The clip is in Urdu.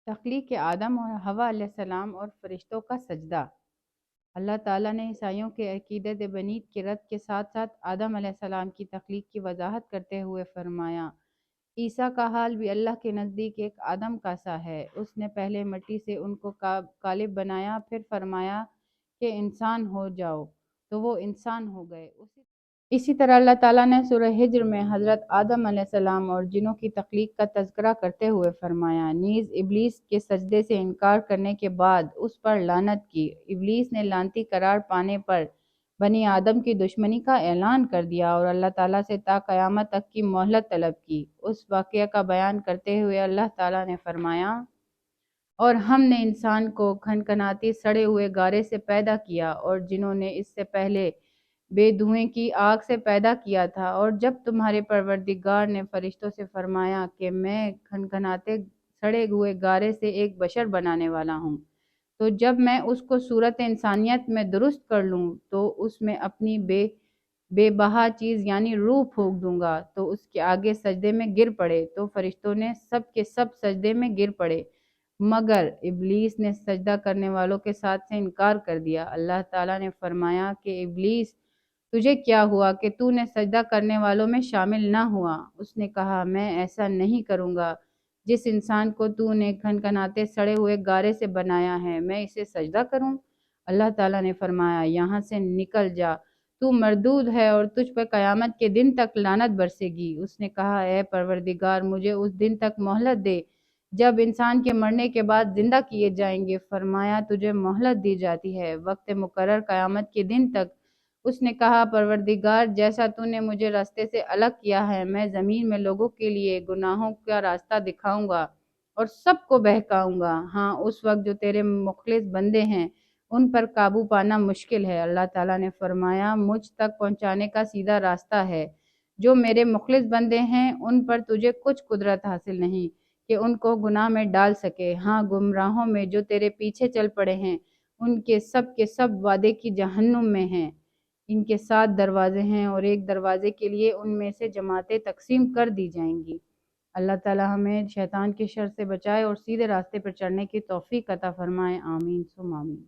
تخلیق آدم اور حوا علیہ السلام اور فرشتوں کا سجدہ۔ اللہ تعالیٰ نے عیسائیوں کے عقیدت بنیت کے رد کے ساتھ ساتھ آدم علیہ السلام کی تخلیق کی وضاحت کرتے ہوئے فرمایا، عیسیٰ کا حال بھی اللہ کے نزدیک ایک آدم کا سا ہے۔ اس نے پہلے مٹی سے ان کو قالب بنایا، پھر فرمایا کہ انسان ہو جاؤ، تو وہ انسان ہو گئے۔ اسی طرح اللہ تعالیٰ نے سورہ ہجر میں حضرت آدم علیہ السلام اور جنوں کی تخلیق کا تذکرہ کرتے ہوئے فرمایا، نیز ابلیس کے سجدے سے انکار کرنے کے بعد اس پر لعنت کی۔ ابلیس نے لعنتی قرار پانے پر بنی آدم کی دشمنی کا اعلان کر دیا اور اللہ تعالیٰ سے تا قیامت تک کی مہلت طلب کی۔ اس واقعہ کا بیان کرتے ہوئے اللہ تعالیٰ نے فرمایا، اور ہم نے انسان کو کھنکھناتی سڑے ہوئے گارے سے پیدا کیا اور جنہوں نے اس سے پہلے بے دھوئیں کی آگ سے پیدا کیا تھا، اور جب تمہارے پروردگار نے فرشتوں سے فرمایا کہ میں کھنکھناتے سڑے ہوئے گارے سے ایک بشر بنانے والا ہوں، تو جب میں اس کو صورت انسانیت میں درست کر لوں تو اس میں اپنی بے بہا چیز یعنی روح پھونک دوں گا، تو اس کے آگے سجدے میں گر پڑے۔ تو فرشتوں نے سب کے سب سجدے میں گر پڑے مگر ابلیس نے سجدہ کرنے والوں کے ساتھ سے انکار کر دیا۔ اللہ تعالیٰ نے فرمایا کہ ابلیس، تجھے کیا ہوا کہ تو نے سجدہ کرنے والوں میں شامل نہ ہوا؟ اس نے کہا، میں ایسا نہیں کروں گا، جس انسان کو تو نے کھنکھناتے سڑے ہوئے گارے سے بنایا ہے، میں اسے سجدہ کروں؟ اللہ تعالیٰ نے فرمایا، یہاں سے نکل جا، تو مردود ہے اور تجھ پر قیامت کے دن تک لعنت برسے گی۔ اس نے کہا، اے پروردگار، مجھے اس دن تک مہلت دے جب انسان کے مرنے کے بعد زندہ کیے جائیں گے۔ فرمایا، تجھے مہلت دی جاتی ہے وقت مقرر قیامت کے دن تک۔ اس نے کہا، پروردگار، جیسا تو نے مجھے راستے سے الگ کیا ہے، میں زمین میں لوگوں کے لیے گناہوں کا راستہ دکھاؤں گا اور سب کو بہکاؤں گا۔ ہاں، اس وقت جو تیرے مخلص بندے ہیں ان پر قابو پانا مشکل ہے۔ اللہ تعالیٰ نے فرمایا، مجھ تک پہنچانے کا سیدھا راستہ ہے۔ جو میرے مخلص بندے ہیں ان پر تجھے کچھ قدرت حاصل نہیں کہ ان کو گناہ میں ڈال سکے۔ ہاں، گمراہوں میں جو تیرے پیچھے چل پڑے ہیں ان کے سب وعدے کی جہنم میں ہیں۔ ان کے 7 دروازے ہیں اور ایک دروازے کے لیے ان میں سے جماعتیں تقسیم کر دی جائیں گی۔ اللہ تعالیٰ ہمیں شیطان کے شر سے بچائے اور سیدھے راستے پر چلنے کی توفیق عطا فرمائے۔ آمین ثم آمین۔